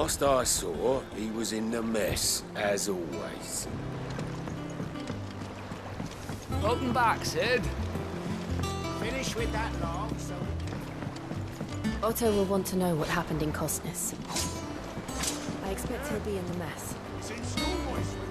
Last I saw, he was in the mess, as always. Welcome back, Sid. Finish with that long, so... Otto will want to know what happened in Kosness. I expect he'll be in the mess. It's in schoolboy sweetheart.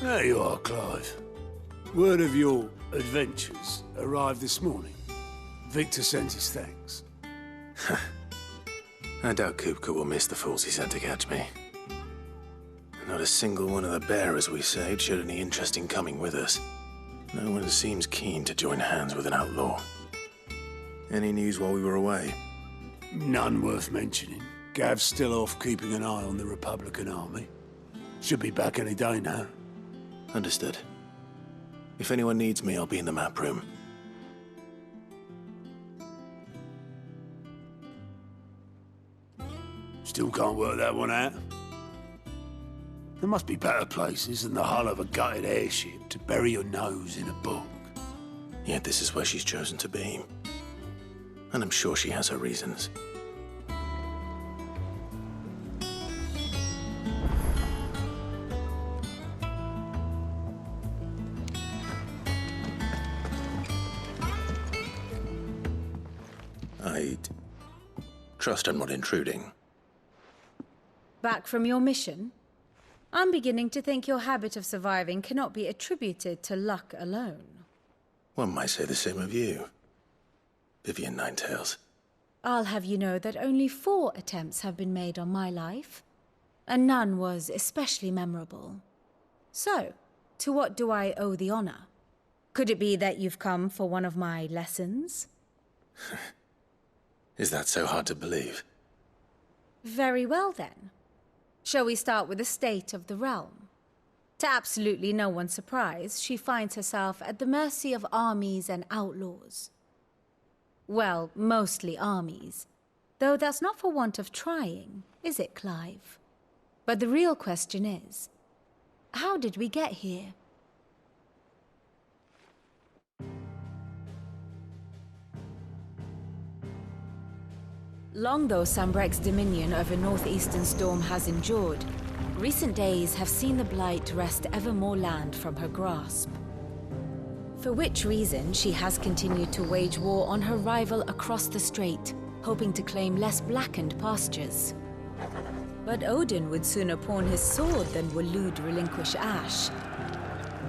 There you are, Clive. Word of your adventures arrived this morning. Victor sent his thanks. I doubt Kupka will miss the fools he sent to catch me. Not a single one of the bearers we saved showed any interest in coming with us. No one seems keen to join hands with an outlaw. Any news while we were away? None worth mentioning. Gav's still off keeping an eye on the Republican army. Should be back any day now. Understood. If anyone needs me, I'll be in the map room. Still can't work that one out. There must be better places than the hull of a gutted airship to bury your nose in a book. Yet this is where she's chosen to be. And I'm sure she has her reasons. I'd trust I'm not intruding. Back from your mission? I'm beginning to think your habit of surviving cannot be attributed to luck alone. One might say the same of you, Vivian Ninetails. I'll have you know that only 4 attempts have been made on my life, and none was especially memorable. So, to what do I owe the honor? Could it be that you've come for one of my lessons? Is that so hard to believe? Very well, then. Shall we start with the state of the realm? To absolutely no one's surprise, she finds herself at the mercy of armies and outlaws. Well, mostly armies. Though that's not for want of trying, is it, Clive? But the real question is, how did we get here? Long though Sambrek's dominion over northeastern Storm has endured, recent days have seen the Blight wrest ever more land from her grasp. For which reason she has continued to wage war on her rival across the strait, hoping to claim less blackened pastures. But Odin would sooner pawn his sword than Waloed relinquish Ash.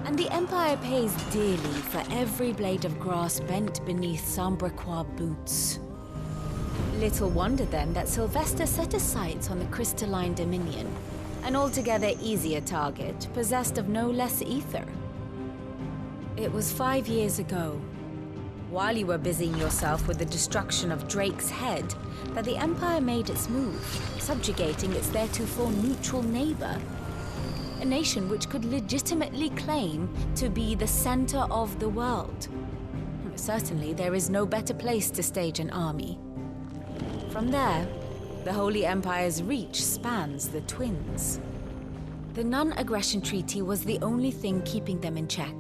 And the Empire pays dearly for every blade of grass bent beneath Sambrequois boots. Little wonder then that Sylvester set his sights on the crystalline dominion, an altogether easier target, possessed of no less ether. It was 5 years ago, while you were busying yourself with the destruction of Drake's head, that the Empire made its move, subjugating its theretofore neutral neighbor, a nation which could legitimately claim to be the center of the world. Certainly, there is no better place to stage an army. From there, the Holy Empire's reach spans the Twins. The non-aggression treaty was the only thing keeping them in check.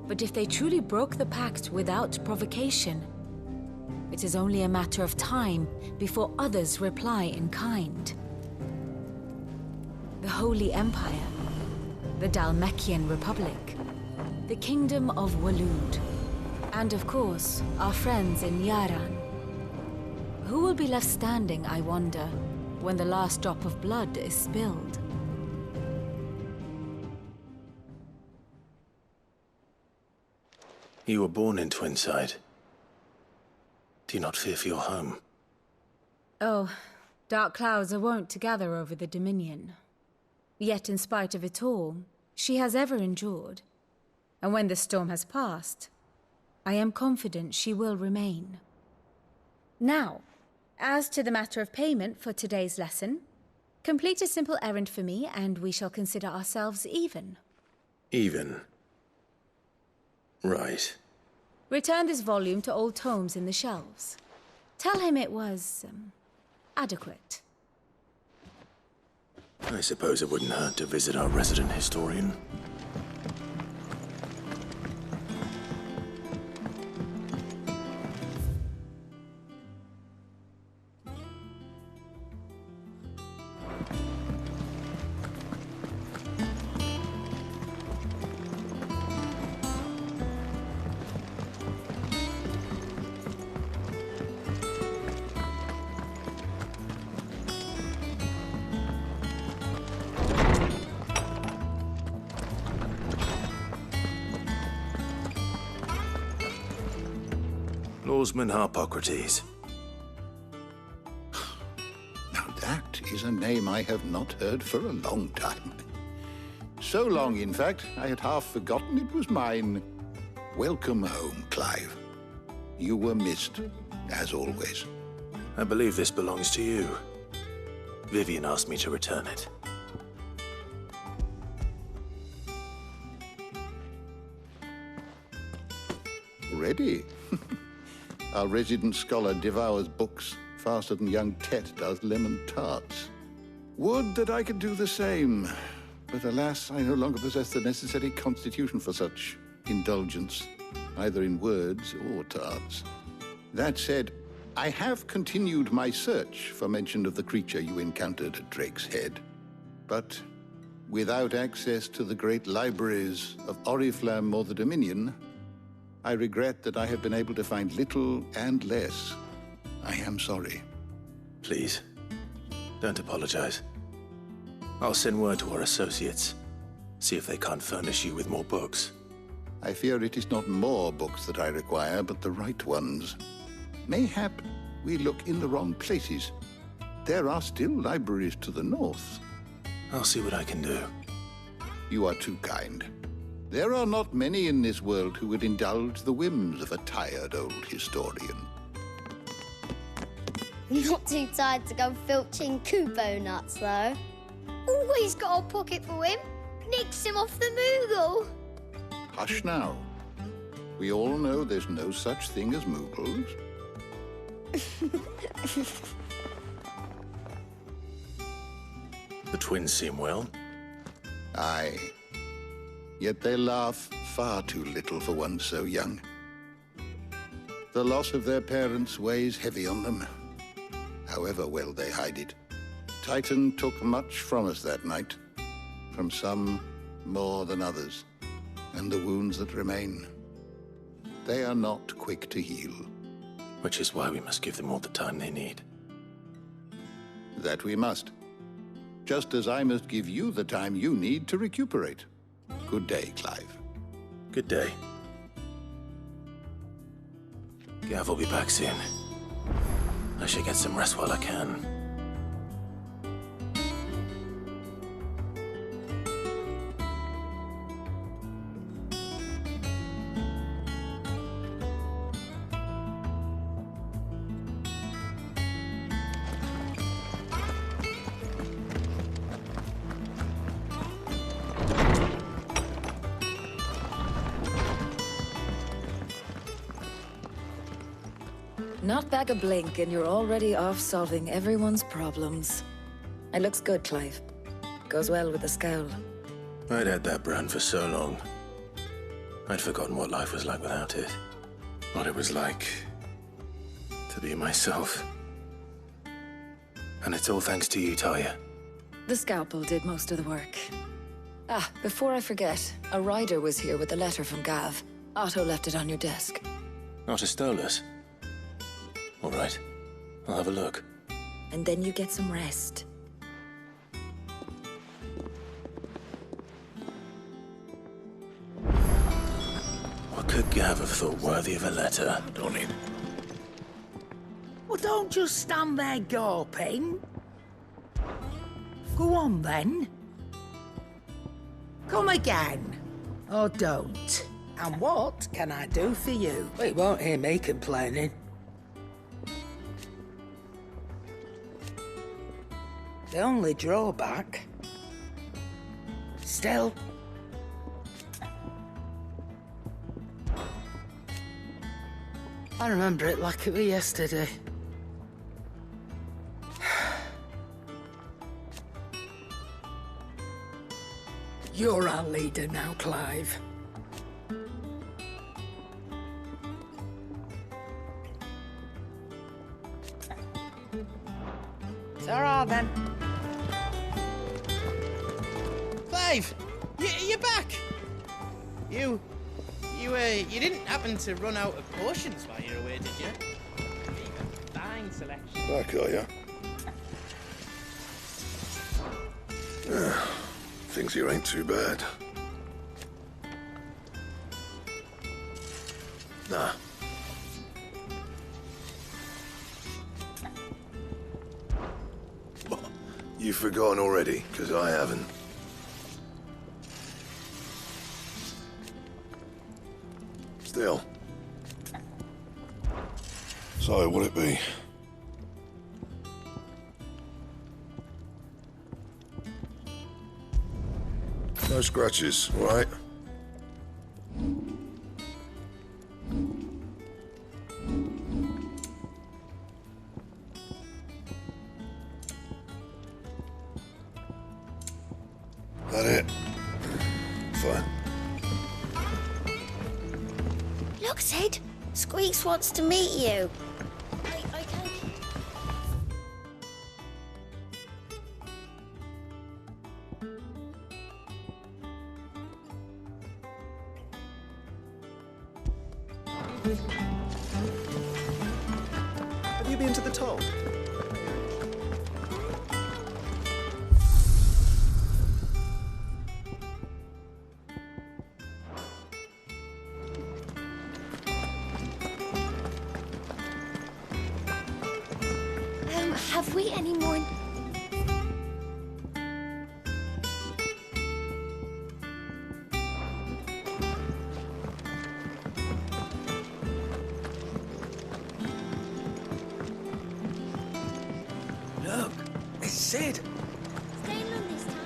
But if they truly broke the pact without provocation, it is only a matter of time before others reply in kind. The Holy Empire, the Dhalmekian Republic, the Kingdom of Waloed, and of course, our friends in Yaran. Who will be left standing, I wonder, when the last drop of blood is spilled? You were born in Twinside. Do you not fear for your home? Oh, dark clouds are wont to gather over the Dominion. Yet in spite of it all, she has ever endured. And when the storm has passed, I am confident she will remain. Now, as to the matter of payment for today's lesson, complete a simple errand for me and we shall consider ourselves even. Even. Right. Return this volume to old tomes in the shelves. Tell him it was, adequate. I suppose it wouldn't hurt to visit our resident historian. Lawsman Harpocrates. Now that is a name I have not heard for a long time. So long, in fact, I had half forgotten it was mine. Welcome home, Clive. You were missed, as always. I believe this belongs to you. Vivian asked me to return it. Ready? Our resident scholar devours books faster than young Tet does lemon tarts. Would that I could do the same. But alas, I no longer possess the necessary constitution for such indulgence, either in words or tarts. That said, I have continued my search for mention of the creature you encountered at Drake's Head. But without access to the great libraries of Oriflamme or the Dominion, I regret that I have been able to find little and less. I am sorry. Please, don't apologize. I'll send word to our associates. See if they can't furnish you with more books. I fear it is not more books that I require, but the right ones. Mayhap we look in the wrong places. There are still libraries to the north. I'll see what I can do. You are too kind. There are not many in this world who would indulge the whims of a tired old historian. Not too tired to go filching Kubo nuts, though. Always got a pocket for him. Nicks him off the Moogle. Hush now. We all know there's no such thing as Moogles. The twins seem well. Aye. Yet they laugh far too little for one so young. The loss of their parents weighs heavy on them, however well they hide it. Titan took much from us that night, from some more than others, and the wounds that remain, they are not quick to heal. Which is why we must give them all the time they need. That we must. Just as I must give you the time you need to recuperate. Good day, Clive. Good day. Gav will be back soon. I should get some rest while I can. Not back a blink and you're already off solving everyone's problems. It looks good, Clive. Goes well with the scowl. I'd had that brand for so long. I'd forgotten what life was like without it. What it was like to be myself. And it's all thanks to you, Talia. The scalpel did most of the work. Ah, before I forget, a rider was here with a letter from Gav. Otto left it on your desk. Otto stole us. All right, I'll have a look. And then you get some rest. What could Gav have thought worthy of a letter? On it. Well, don't just stand there gawping. Go on, then. Come again. Or don't. And what can I do for you? Well, you won't hear me complaining. The only drawback... Still... I remember it like it was yesterday. You're our leader now, Clive. Ta-ra, then. Clive! You're back! You didn't happen to run out of potions while you were away, did you? Fine selection. Back, are you? Things here ain't too bad. Nah. You've forgotten already, because I haven't. Still. So, what'll it be? No scratches, all right? That it? Fine. Look, Sid. Squeaks wants to meet you. I can't... Have you been to the toll? Have we any more... Look, it's Sid. Stay long this time.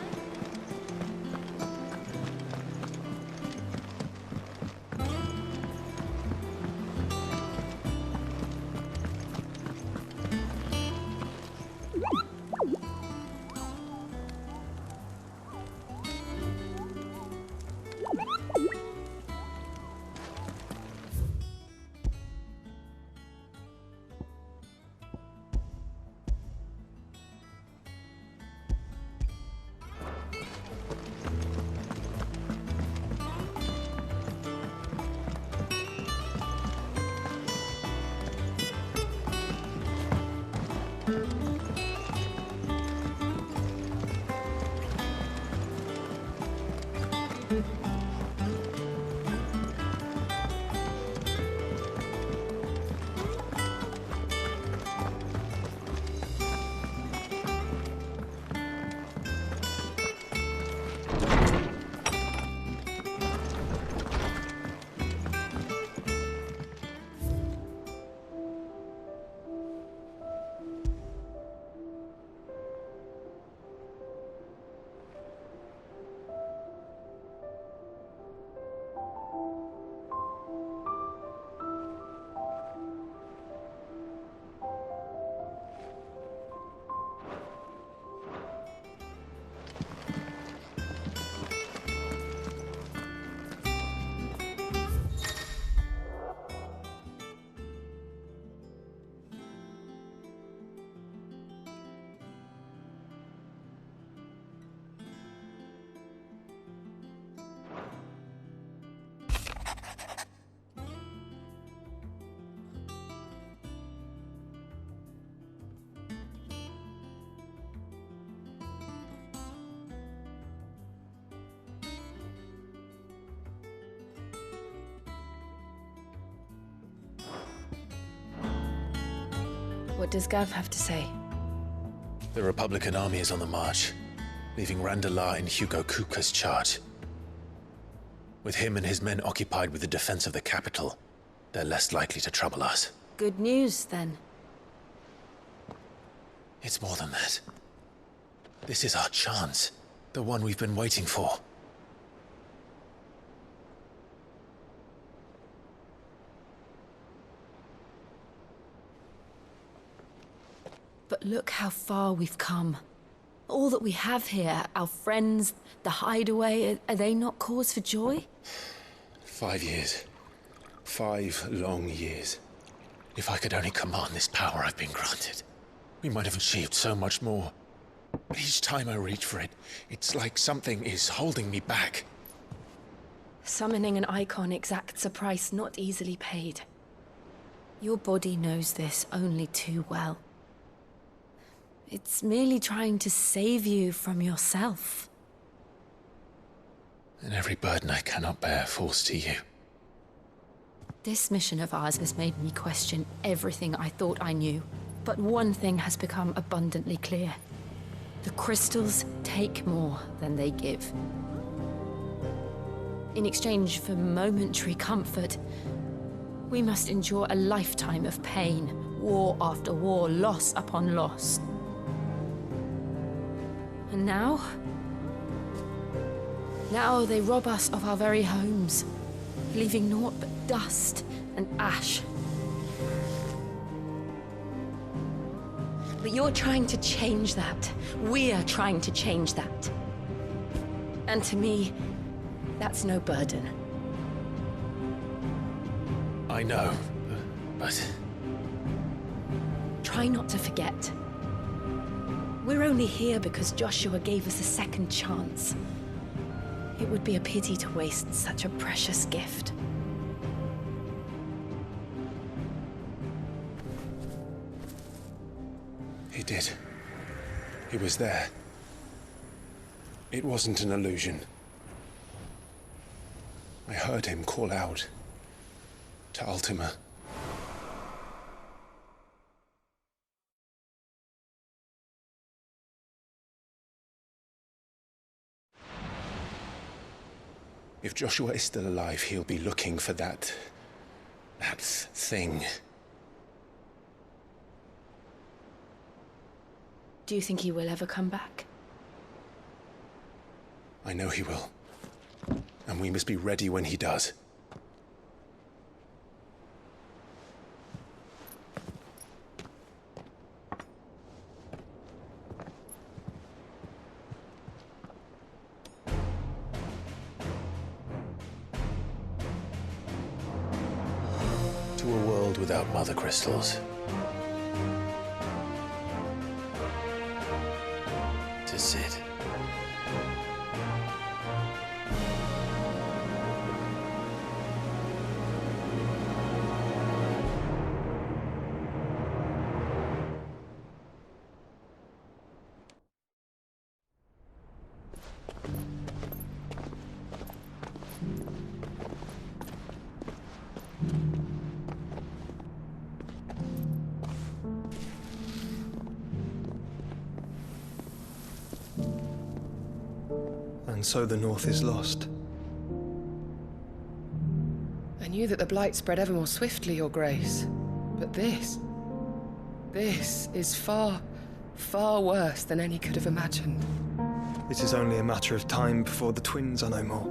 What does Gav have to say? The Republican army is on the march, leaving Randalar in Hugo Kupka's charge. With him and his men occupied with the defense of the capital, they're less likely to trouble us. Good news, then. It's more than that. This is our chance. The one we've been waiting for. But look how far we've come. All that we have here, our friends, the hideaway, are they not cause for joy? 5 years. 5 long years. If I could only command this power I've been granted, we might have achieved so much more. But each time I reach for it, it's like something is holding me back. Summoning an icon exacts a price not easily paid. Your body knows this only too well. It's merely trying to save you from yourself. And every burden I cannot bear falls to you. This mission of ours has made me question everything I thought I knew. But one thing has become abundantly clear. The crystals take more than they give. In exchange for momentary comfort, we must endure a lifetime of pain, war after war, loss upon loss. And now they rob us of our very homes, leaving naught but dust and ash. But you're trying to change that. We're trying to change that. And to me, that's no burden. I know, but... Try not to forget. We're only here because Joshua gave us a second chance. It would be a pity to waste such a precious gift. He did. He was there. It wasn't an illusion. I heard him call out to Ultima. If Joshua is still alive, he'll be looking for that thing. Do you think he will ever come back? I know he will. And we must be ready when he does. To a world without mother crystals. To Sid. And so the North is lost. I knew that the Blight spread ever more swiftly, Your Grace. But this is far, far worse than any could have imagined. It is only a matter of time before the twins are no more.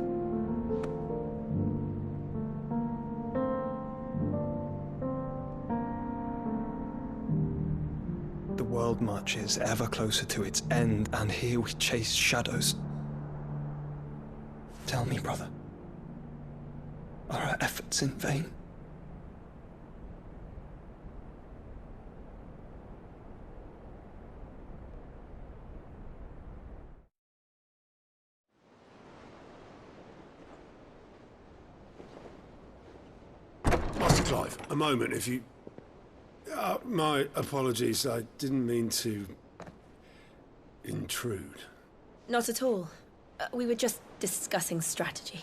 The world marches ever closer to its end, and here we chase shadows. Tell me, brother, are our efforts in vain? Master Clive, a moment, if you... my apologies, I didn't mean to... intrude. Not at all. We were just discussing strategy.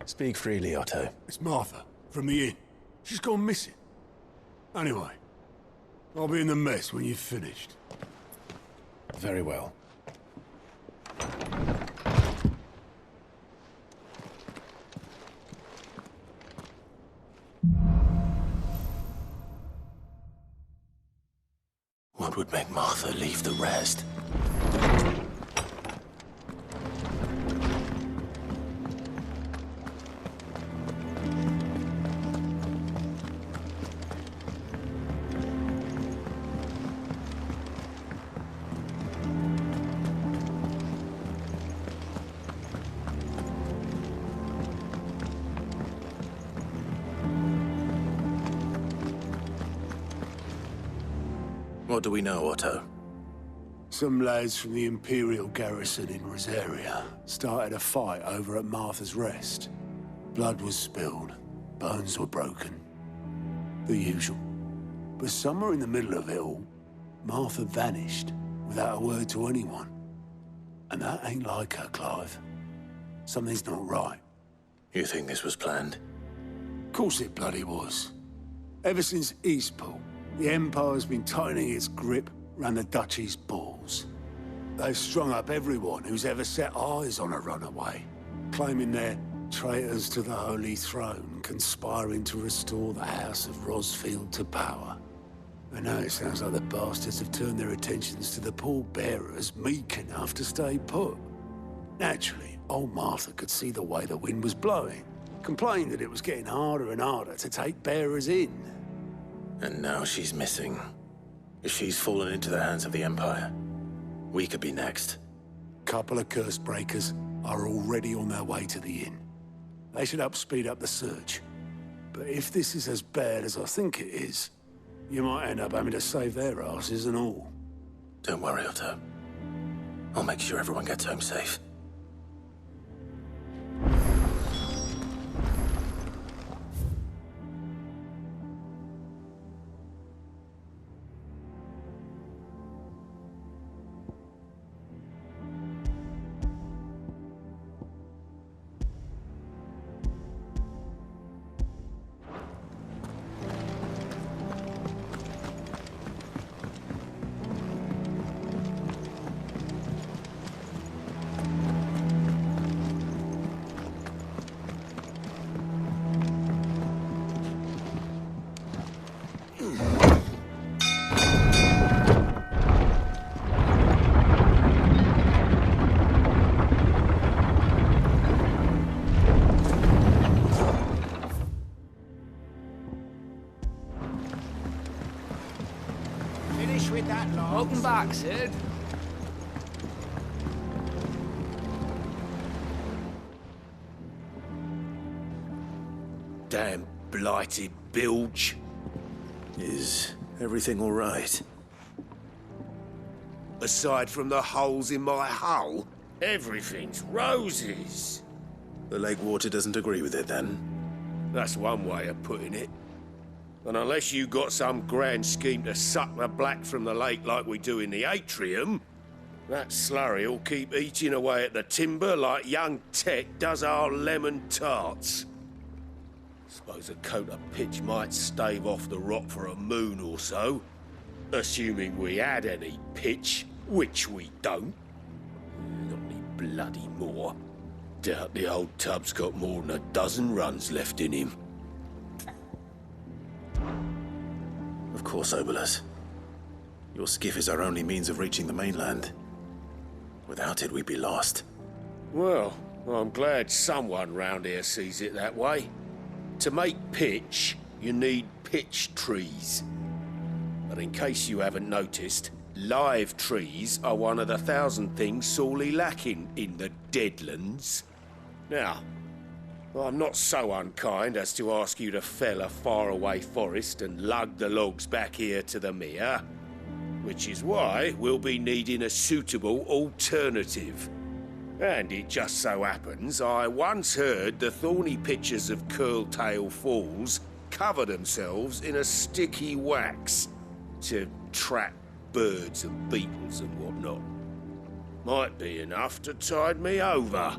Speak freely, Otto. It's Martha, from the inn. She's gone missing. Anyway, I'll be in the mess when you've finished. Very well. What would make Martha leave the rest? What do we know, Otto? Some lads from the Imperial garrison in Rosaria started a fight over at Martha's Rest. Blood was spilled, bones were broken. The usual. But somewhere in the middle of it all, Martha vanished without a word to anyone. And that ain't like her, Clive. Something's not right. You think this was planned? Of course it bloody was. Ever since Eastpool, the Empire's been tightening its grip round the Duchy's balls. They've strung up everyone who's ever set eyes on a runaway, claiming they're traitors to the Holy Throne, conspiring to restore the House of Rosfield to power. And now it sounds like the bastards have turned their attentions to the pallbearers meek enough to stay put. Naturally, old Martha could see the way the wind was blowing, complained that it was getting harder and harder to take bearers in. And now she's missing. If she's fallen into the hands of the Empire, we could be next. Couple of curse breakers are already on their way to the inn. They should help speed up the search. But if this is as bad as I think it is, you might end up having to save their asses and all. Don't worry, Otto. I'll make sure everyone gets home safe. With that, Lars. Welcome back, Sid. Damn blighted bilge. Is everything all right? Aside from the holes in my hull, everything's roses. The lake water doesn't agree with it, then? That's one way of putting it. And unless you got some grand scheme to suck the black from the lake like we do in the atrium, that slurry'll keep eating away at the timber like young Tet does our lemon tarts. Suppose a coat of pitch might stave off the rot for a moon or so, assuming we had any pitch, which we don't. Not any bloody more. Doubt the old tub's got more than a dozen runs left in him. Of course, Obolus. Your skiff is our only means of reaching the mainland. Without it, we'd be lost. Well, I'm glad someone round here sees it that way. To make pitch, you need pitch trees. But in case you haven't noticed, live trees are one of the 1,000 things sorely lacking in the Deadlands. Now, I'm not so unkind as to ask you to fell a faraway forest and lug the logs back here to the mere, which is why we'll be needing a suitable alternative. And it just so happens I once heard the thorny pitchers of Curltail Falls cover themselves in a sticky wax to trap birds and beetles and whatnot. Might be enough to tide me over.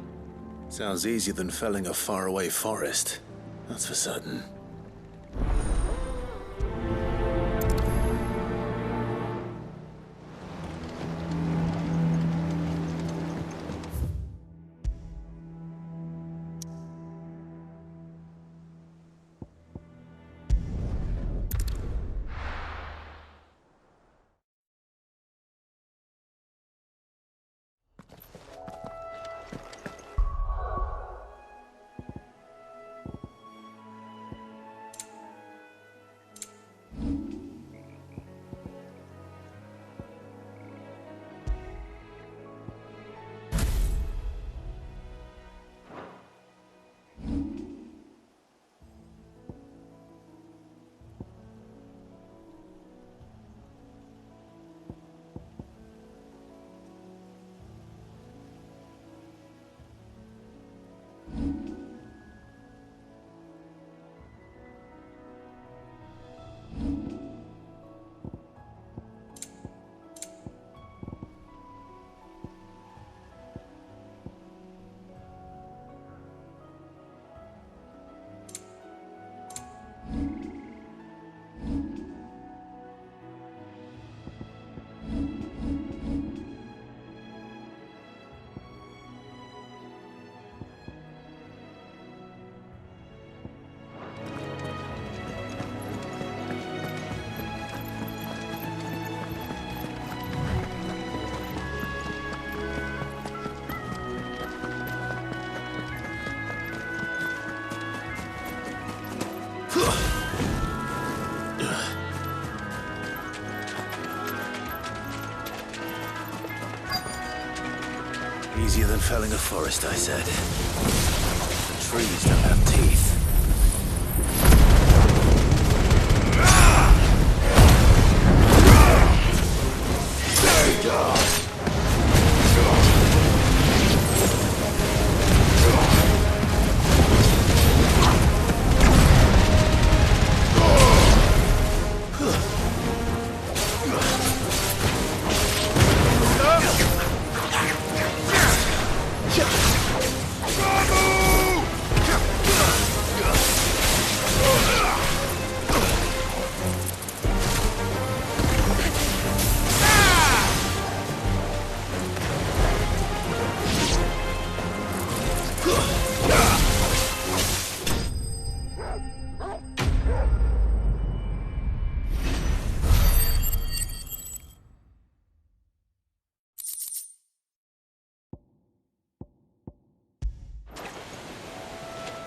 Sounds easier than felling a faraway forest. That's for certain. Easier than felling a forest, I said. The trees don't have teeth.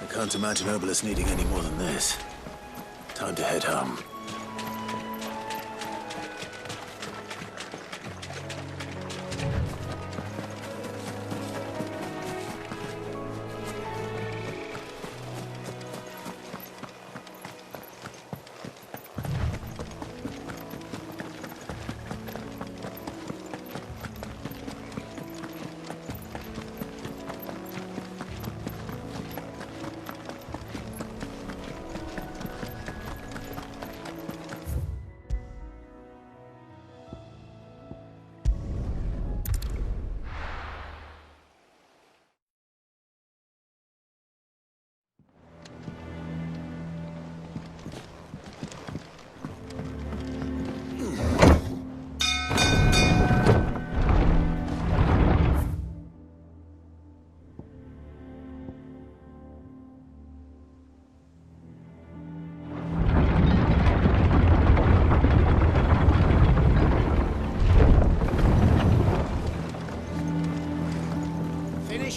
I can't imagine Obelisk needing any more than this. Time to head home.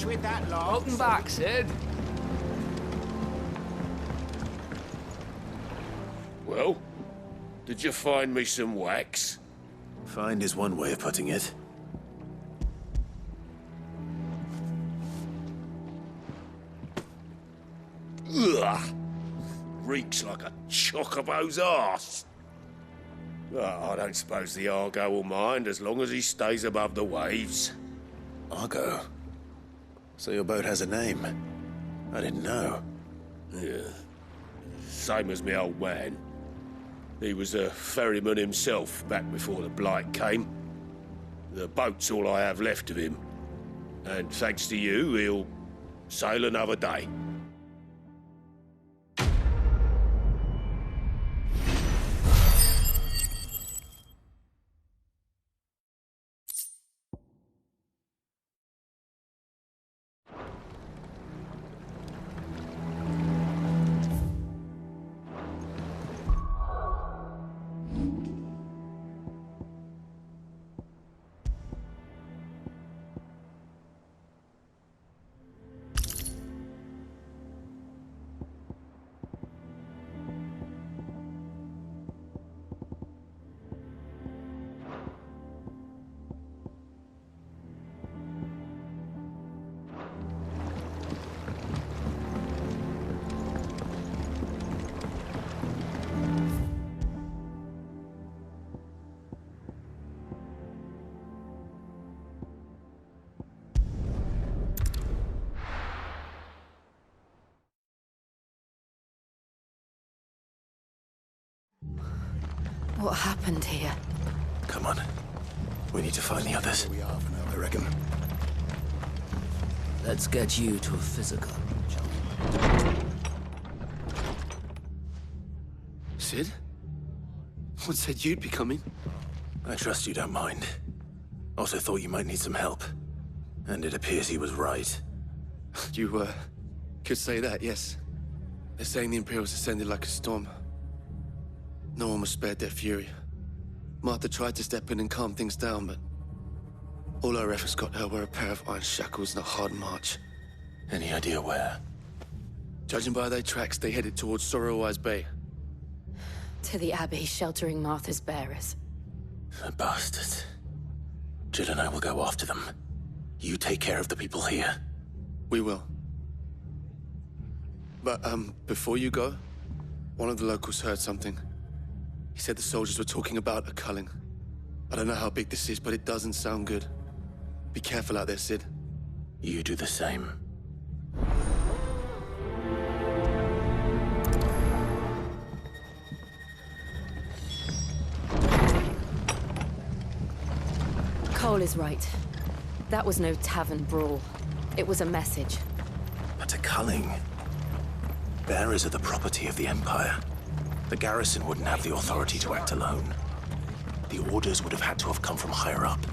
With that lot. Welcome back, Sid. Well, did you find me some wax? Find is one way of putting it. Ugh! Reeks like a chocobo's arse. I don't suppose the Argo will mind as long as he stays above the waves. Argo? So your boat has a name? I didn't know. Yeah. Same as me old man. He was a ferryman himself back before the Blight came. The boat's all I have left of him. And thanks to you, he'll sail another day. What happened here? Come on. We need to find the others. We are for now, I reckon. Let's get you to a physical. Sid? What said you'd be coming? I trust you don't mind. Also thought you might need some help. And it appears he was right. You, could say that, yes. They're saying the Imperials ascended like a storm. No one was spared their fury. Martha tried to step in and calm things down, but all our efforts got her were a pair of iron shackles and a hard march. Any idea where? Judging by their tracks, they headed towards Sorrowwise Bay. To the Abbey sheltering Martha's bearers. The bastards. Jill and I will go after them. You take care of the people here. We will. But, before you go, one of the locals heard something. He said the soldiers were talking about a culling. I don't know how big this is, but it doesn't sound good. Be careful out there, Sid. You do the same. Cole is right. That was no tavern brawl. It was a message. But a culling? Bearers are the property of the Empire. The garrison wouldn't have the authority to act alone. The orders would have had to have come from higher up.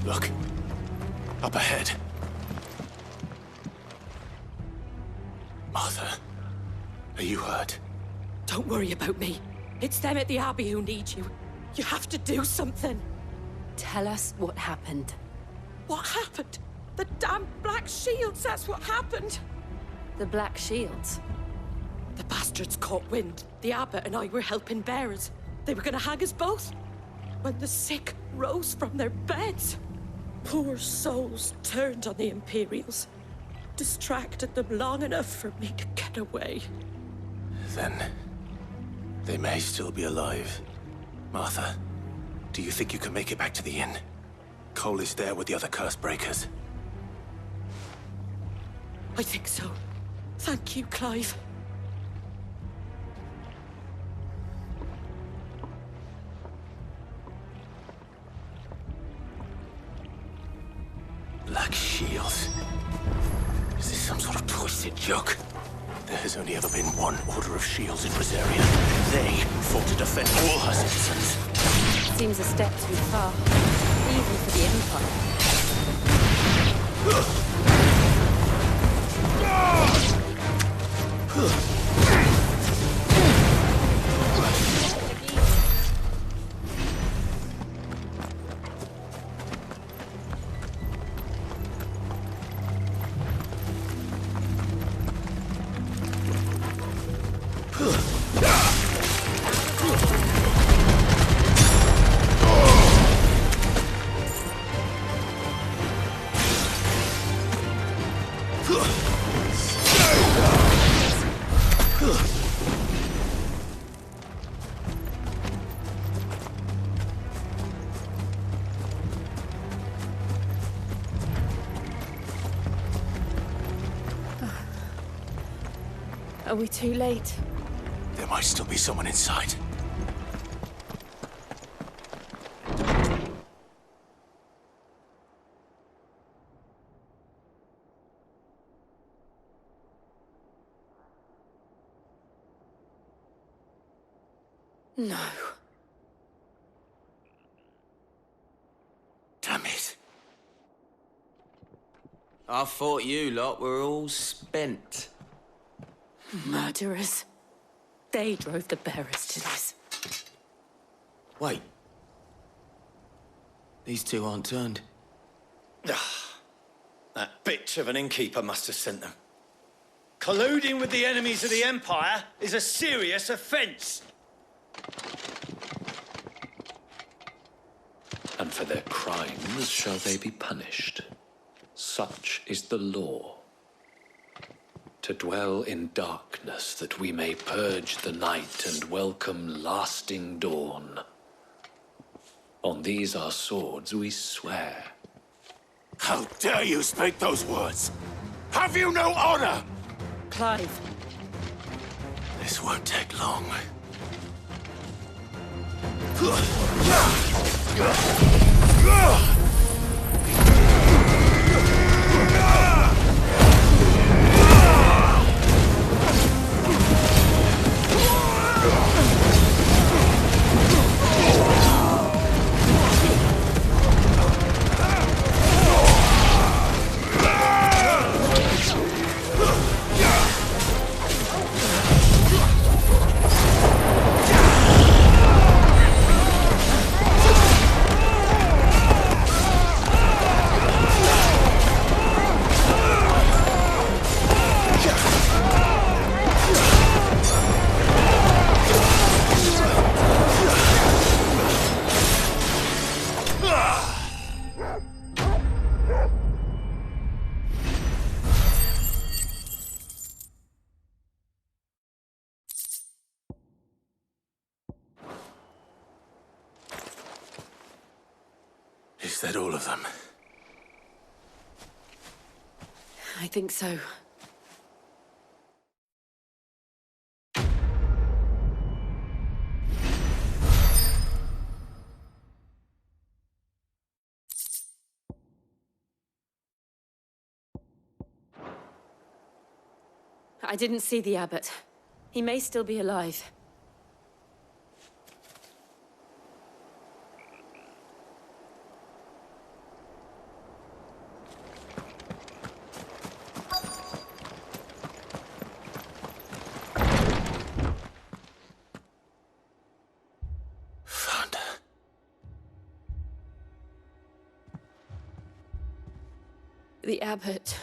Look. Up ahead. Martha, are you hurt? Don't worry about me. It's them at the Abbey who need you. You have to do something. Tell us what happened. What happened? The damn Black Shields, that's what happened. The Black Shields? The bastards caught wind. The abbot and I were helping bearers. They were gonna hang us both. When the sick rose from their beds, poor souls turned on the Imperials. Distracted them long enough for me to get away. Then they may still be alive. Martha, do you think you can make it back to the inn? Cole is there with the other curse breakers. I think so. Thank you, Clive. Black Shields. Is this some sort of twisted joke? There has only ever been one Order of Shields in Rosaria. They fought to defend all her citizens. Seems a step too far, even for the Empire. Are we too late? There might still be someone inside. No. Damn it. I thought you lot were all spent. Murderers. They drove the bearers to this. Wait. These two aren't turned. That bitch of an innkeeper must have sent them. Colluding with the enemies of the Empire is a serious offence. And for their crimes shall they be punished. Such is the law. to dwell in darkness that we may purge the night and welcome lasting dawn. On these our swords we swear. How dare you speak those words? Have you no honor? Clive. This won't take long. Is that all of them? I think so. I didn't see the abbot. He may still be alive. The abbot.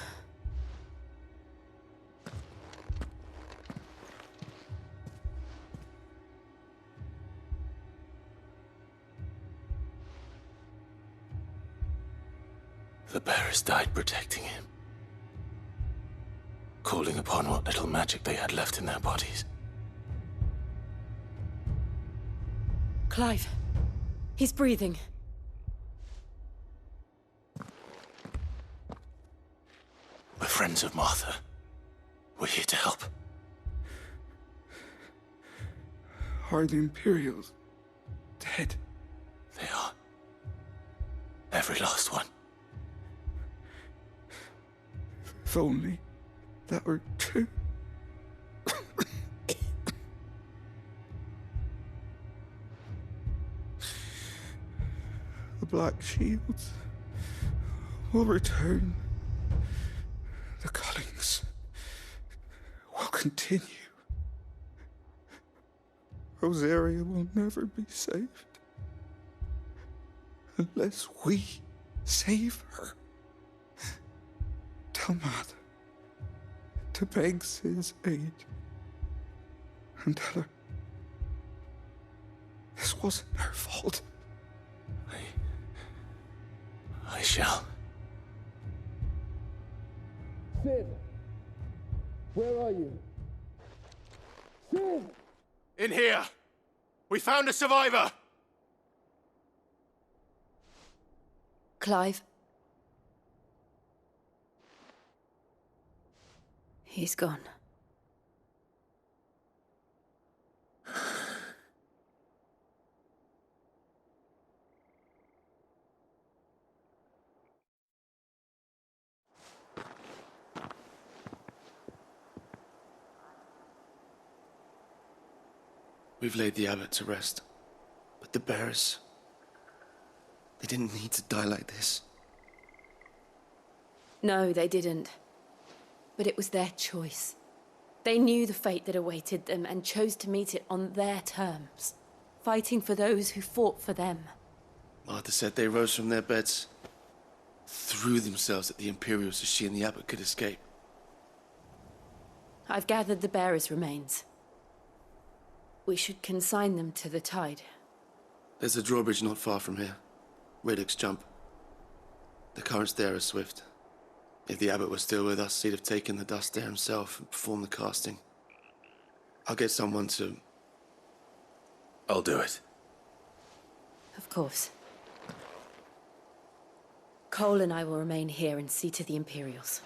The bearers died protecting him, calling upon what little magic they had left in their bodies. Clive. He's breathing. We're friends of Martha. We're here to help. Are the Imperials dead? They are. Every last one. If only that were true. The Black Shields will return. The cullings will continue. Rosaria will never be saved unless we save her. Tell Mother to beg his aid and tell her this wasn't her fault. I shall. Sid! Where are you? Sid! In here! We found a survivor! Clive. He's gone. We've laid the abbot to rest. But the bearers... they didn't need to die like this. No, they didn't. But it was their choice. They knew the fate that awaited them and chose to meet it on their terms, fighting for those who fought for them. Martha said they rose from their beds, threw themselves at the Imperials so she and the abbot could escape. I've gathered the bearers' remains. We should consign them to the tide. There's a drawbridge not far from here. Radix jump. The currents there are swift. If the abbot was still with us, he'd have taken the dust there himself and performed the casting. I'll get someone to... I'll do it. Of course. Cole and I will remain here and see to the Imperials.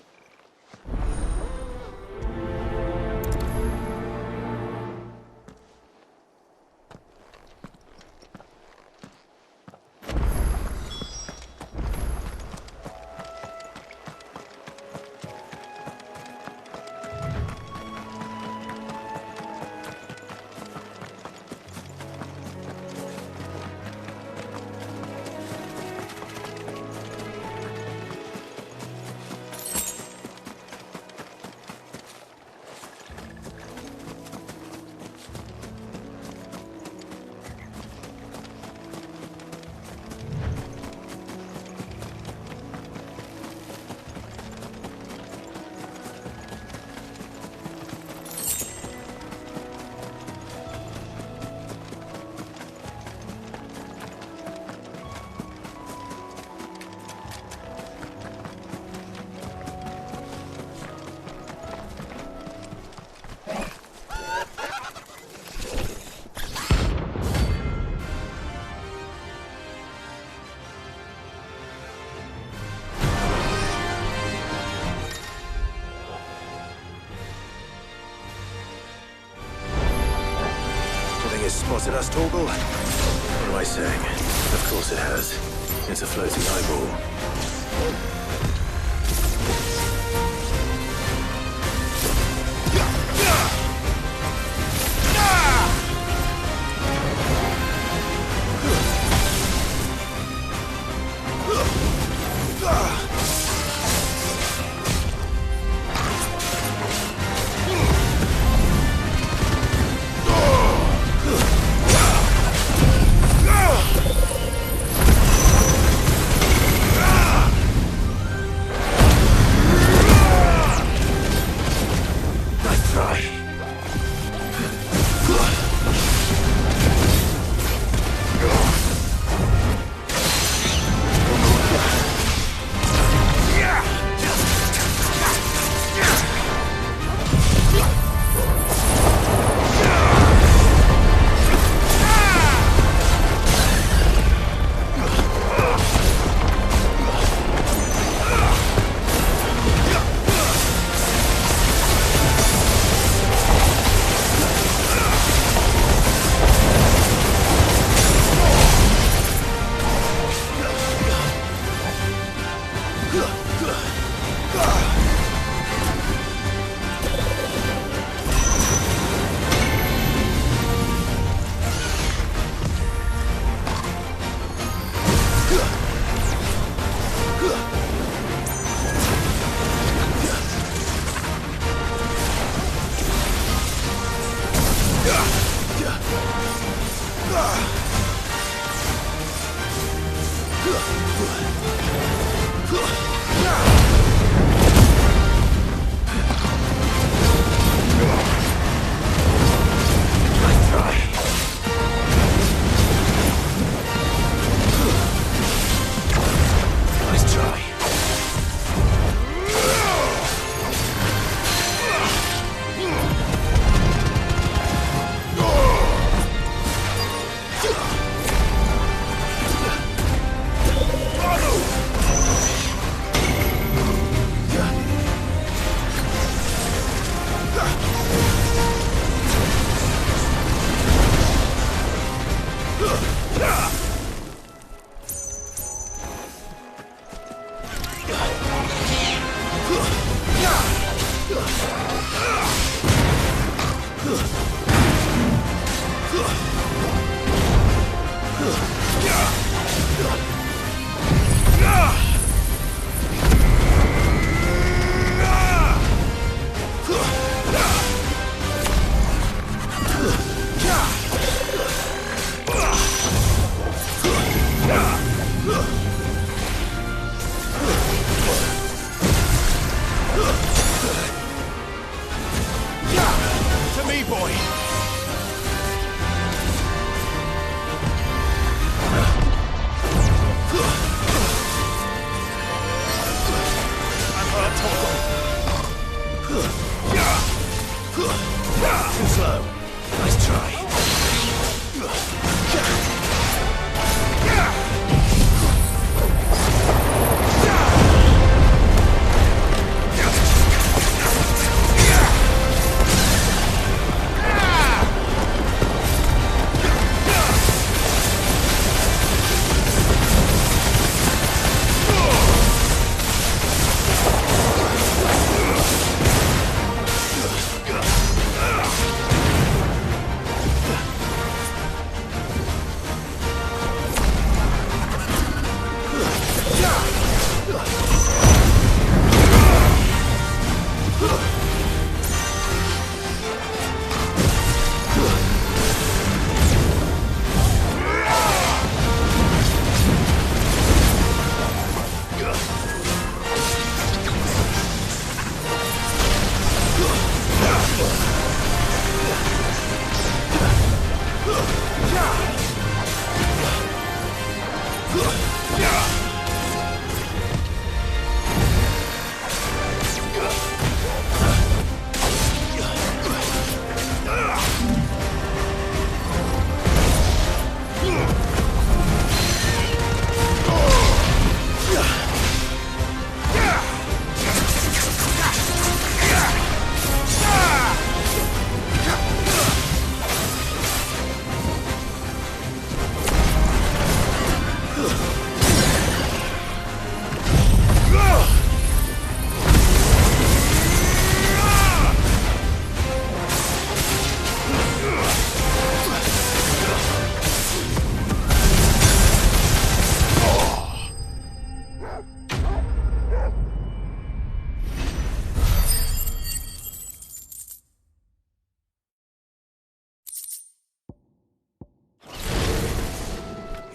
Spotted us, Torgal? What am I saying? Of course it has. It's a floating eyeball.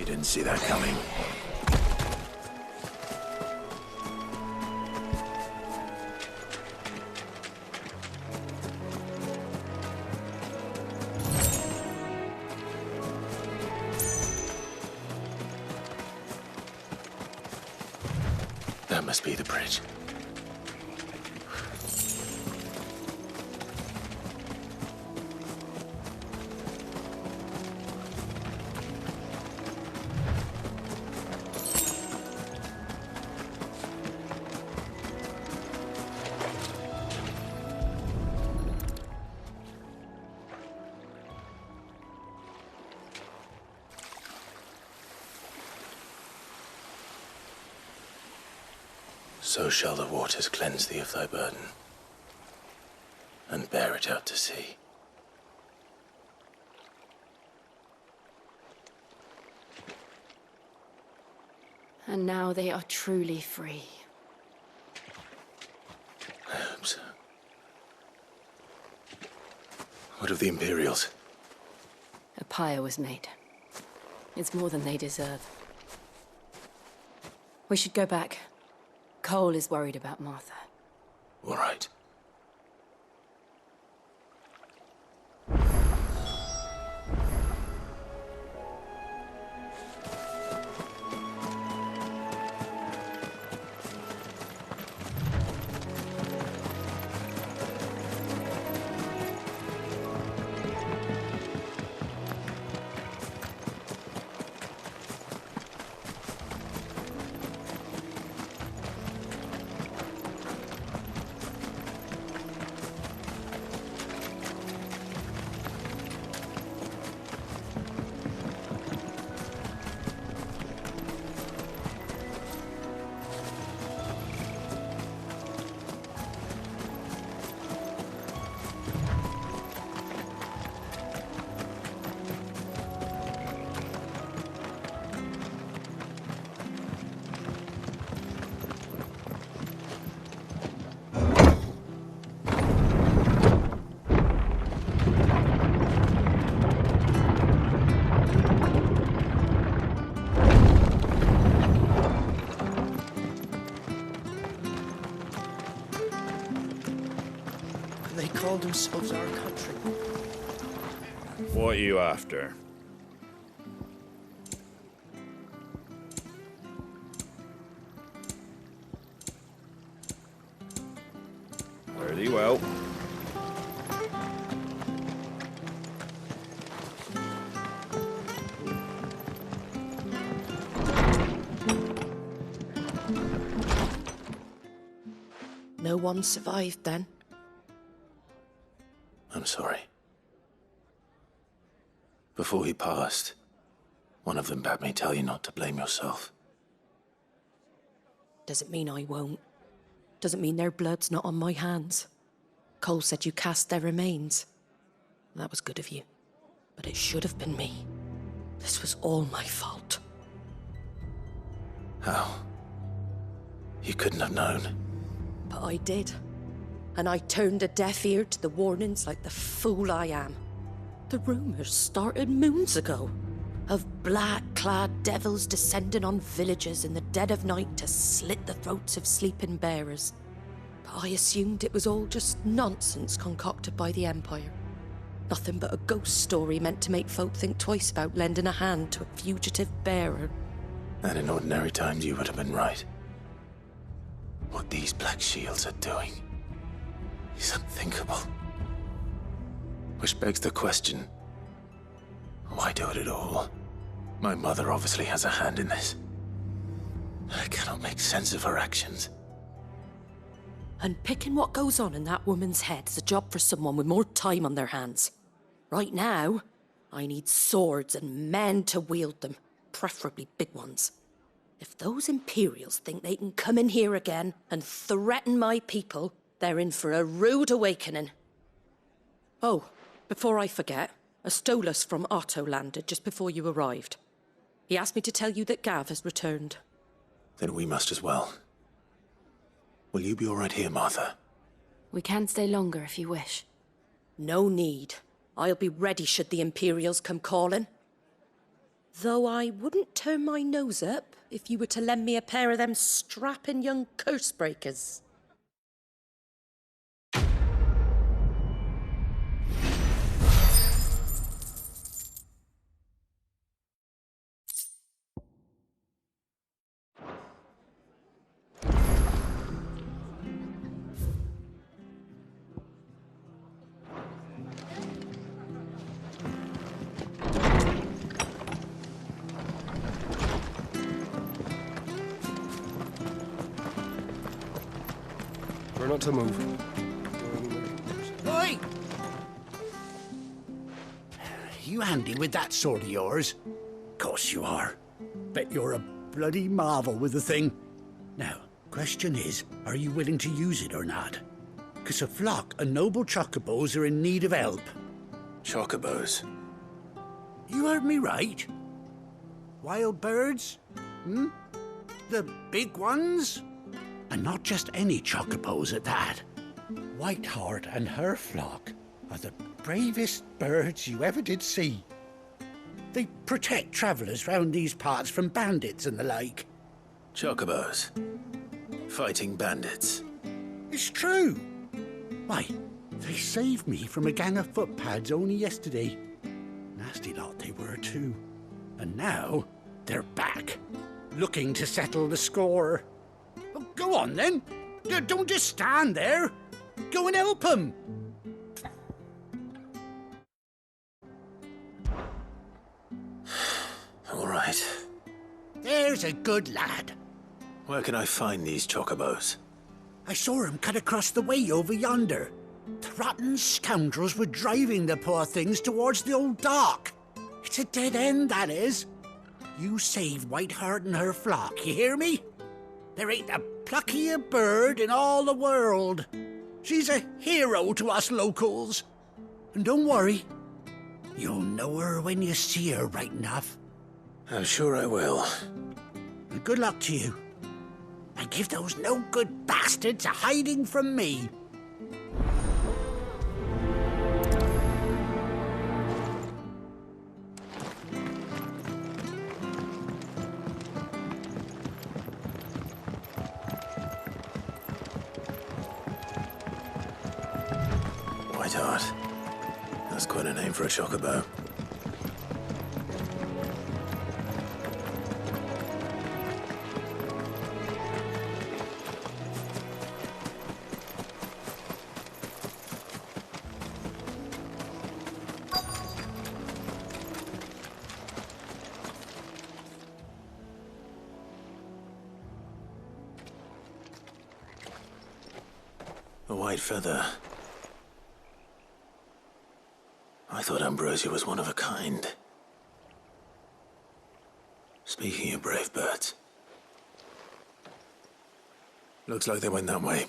didn't see that coming. That must be the bridge. So shall the waters cleanse thee of thy burden, and bear it out to sea. And now they are truly free. I hope so. What of the Imperials? A pyre was made. It's more than they deserve. We should go back. Cole is worried about Martha. All right. Called themselves our country. What are you after? Fare thee well. No one survived then? I'm sorry. Before he passed, one of them bade me tell you not to blame yourself. Doesn't mean I won't. Doesn't mean their blood's not on my hands. Cole said you cast their remains. That was good of you. But it should have been me. This was all my fault. How? You couldn't have known. But I did. And I turned a deaf ear to the warnings like the fool I am. The rumours started moons ago. Of black-clad devils descending on villages in the dead of night to slit the throats of sleeping bearers. But I assumed it was all just nonsense concocted by the Empire. Nothing but a ghost story meant to make folk think twice about lending a hand to a fugitive bearer. And in ordinary times you would have been right. What these Black Shields are doing is unthinkable. Which begs the question, why do it at all? My mother obviously has a hand in this. I cannot make sense of her actions. Unpicking what goes on in that woman's head is a job for someone with more time on their hands. Right now, I need swords and men to wield them, preferably big ones. If those Imperials think they can come in here again and threaten my people, they're in for a rude awakening. Oh, before I forget, a Stolas from Otto landed just before you arrived. He asked me to tell you that Gav has returned. Then we must as well. Will you be all right here, Martha? We can stay longer if you wish. No need. I'll be ready should the Imperials come calling. Though I wouldn't turn my nose up if you were to lend me a pair of them strapping young curse breakers. We're not to move. Oi! You handy with that sword of yours? Course you are. Bet you're a bloody marvel with the thing. Now, question is, are you willing to use it or not? 'Cause a flock of noble chocobos are in need of help. Chocobos? You heard me right. Wild birds? Hmm? The big ones? And not just any chocobos at that. Whiteheart and her flock are the bravest birds you ever did see. They protect travellers round these parts from bandits and the like. Chocobos? Fighting bandits? It's true. Why, they saved me from a gang of footpads only yesterday. Nasty lot they were too. And now they're back, looking to settle the score. Well, go on then. Don't just stand there. Go and help them. All right. There's a good lad. Where can I find these chocobos? I saw him cut across the way over yonder. The rotten scoundrels were driving the poor things towards the old dock. It's a dead end, that is. You save Whiteheart and her flock, you hear me? There ain't a pluckier bird in all the world. She's a hero to us locals. And don't worry, you'll know her when you see her right enough. I'm sure I will. And good luck to you. And give those no-good bastards a hiding from me. Whiteheart. That's quite a name for a chocobo. A white feather. I thought Ambrosia was one of a kind. Speaking of brave birds. Looks like they went that way.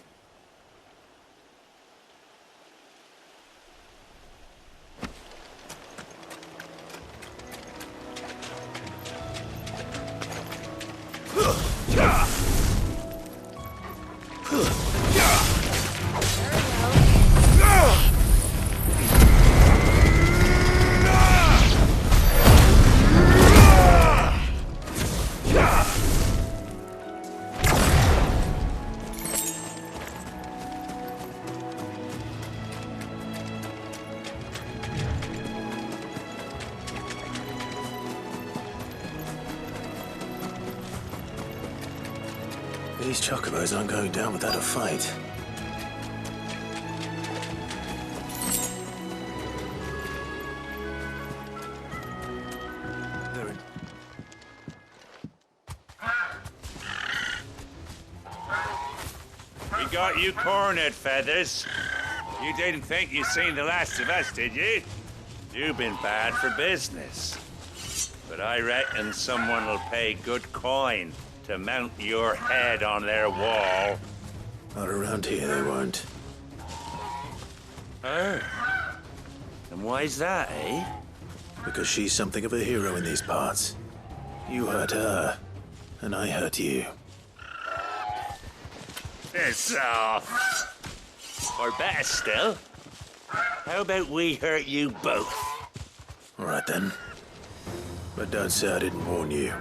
These chocobos aren't going down without a fight. We got you cornered, Feathers. You didn't think you'd seen the last of us, did you? You've been bad for business. But I reckon someone will pay good coin to mount your head on their wall. Not around here, they won't. Oh. And why's that, eh? Because she's something of a hero in these parts. You hurt her, and I hurt you. Piss off. Or better still, how about we hurt you both? All right then. But don't say I didn't warn you.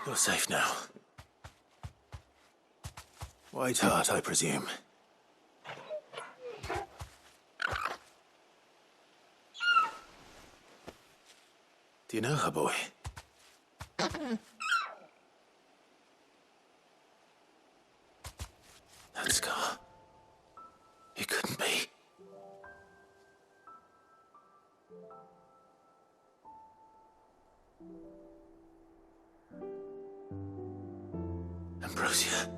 You're safe now. White Hart, I presume. Do you know her, boy? That scar. It couldn't be. Ambrosia.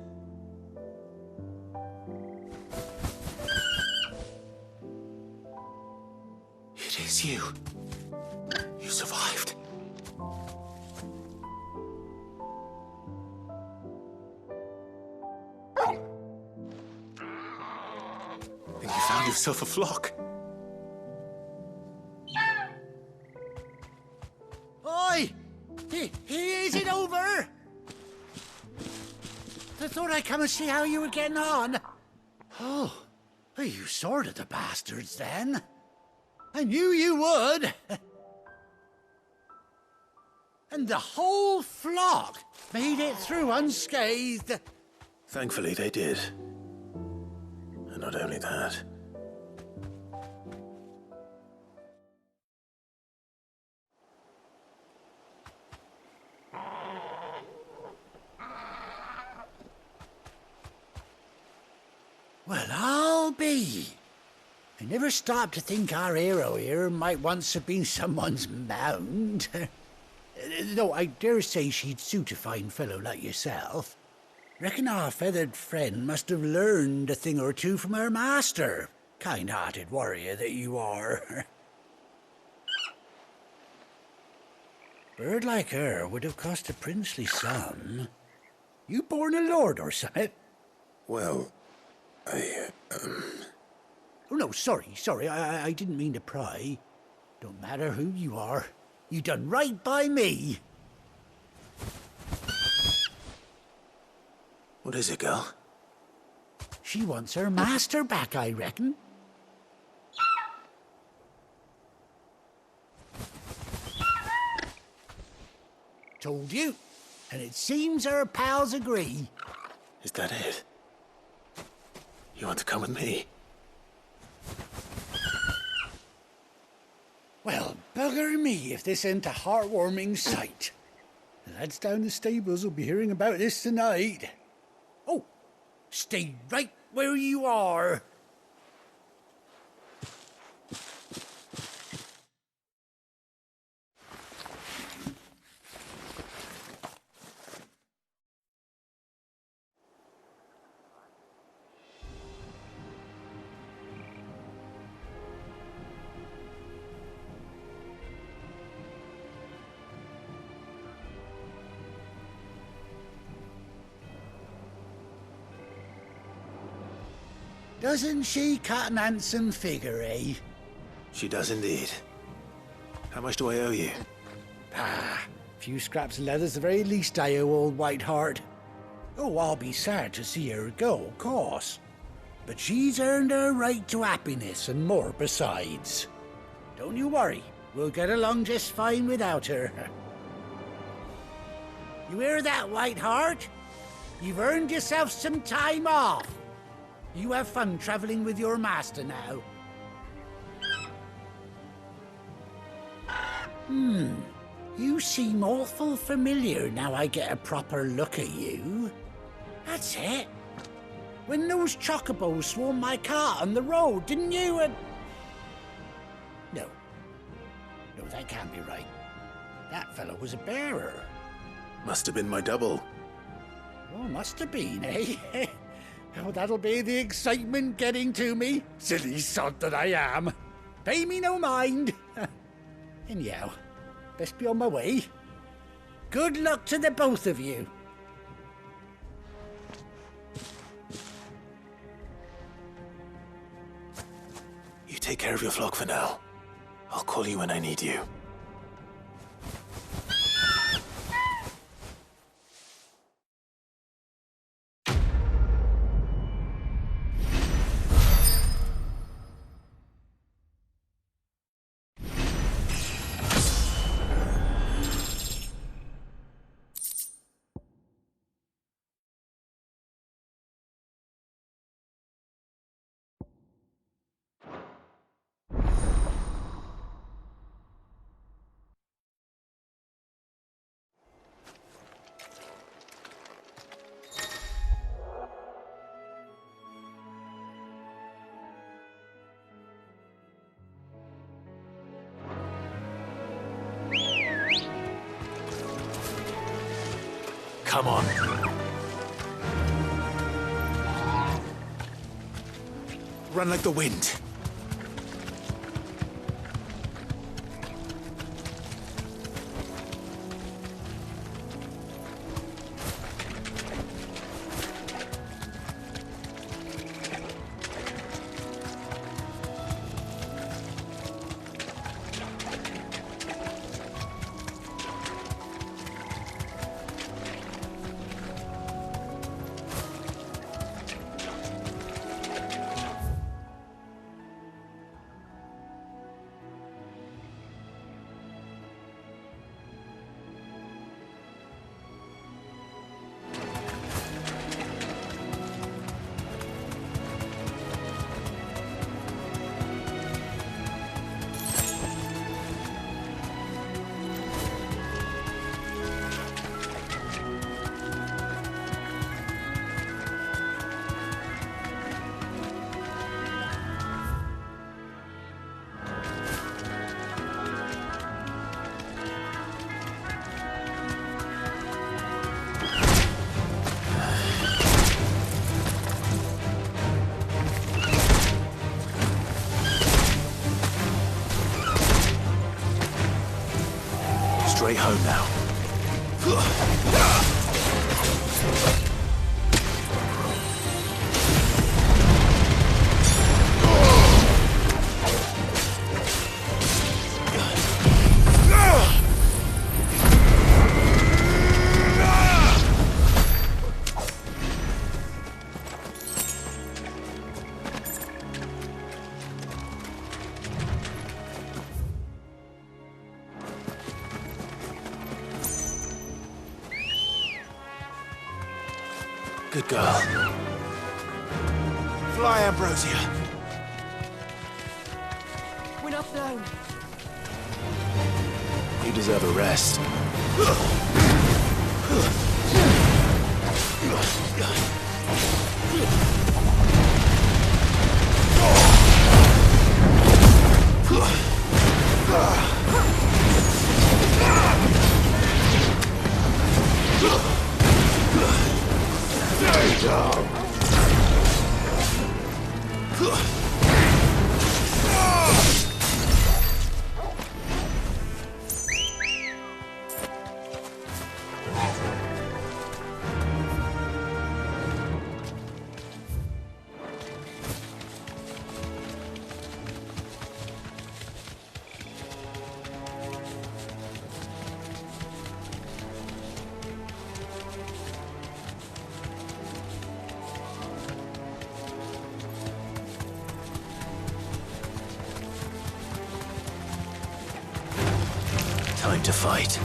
It is you. You survived. Think you found yourself a flock. Oi! Is it over? I thought I'd come and see how you were getting on. Oh, you sorted the bastards then. I knew you would. And the whole flock made it through unscathed. Thankfully, they did. And not only that. Well, I'll be. I never stopped to think our hero here might once have been someone's mount. Though I dare say she'd suit a fine fellow like yourself. Reckon our feathered friend must have learned a thing or two from her master. Kind-hearted warrior that you are. Bird like her would have cost a princely sum. You born a lord or something? Well, Oh, no, sorry. I didn't mean to pry. Don't matter who you are. You done right by me. What is it, girl? She wants her master back, I reckon. Told you. And it seems her pals agree. Is that it? You want to come with me? Well, bugger me if this ain't a heartwarming sight. The lads down the stables will be hearing about this tonight. Oh, stay right where you are. Doesn't she cut an handsome figure, eh? She does indeed. How much do I owe you? A few scraps of leather's the very least I owe old Whiteheart. Oh, I'll be sad to see her go, of course. But she's earned her right to happiness and more besides. Don't you worry, we'll get along just fine without her. You hear that, Whiteheart? You've earned yourself some time off. You have fun traveling with your master now. You seem awful familiar now I get a proper look at you. That's it. When those chocobos swarmed my cart on the road, didn't you? No, that can't be right. That fellow was a bearer. Must have been my double. Oh, must have been, eh? Oh, that'll be the excitement getting to me. Silly sod that I am. Pay me no mind. Anyhow, best be on my way. Good luck to the both of you. You take care of your flock for now. I'll call you when I need you. Come on. Run like the wind. Straight home now. Good girl. Fly, Ambrosia. We're not blown. You deserve a rest. Time to fight.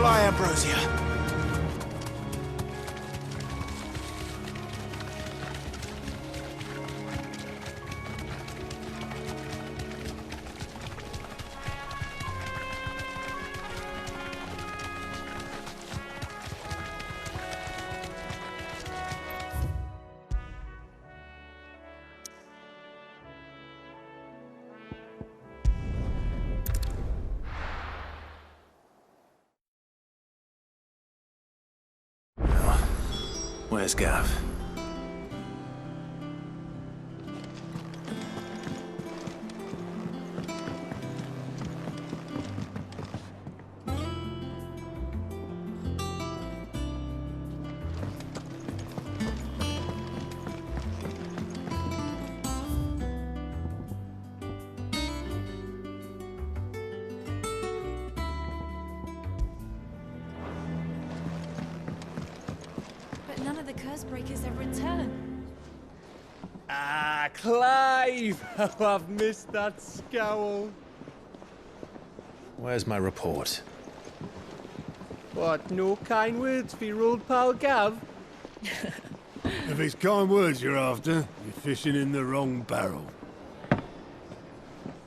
fly, Ambrosia. Where's Gav? None of the curse breakers have returned. Ah, Clive! How I've missed that scowl. Where's my report? What, no kind words for your old pal Gav? If it's kind words you're after, you're fishing in the wrong barrel.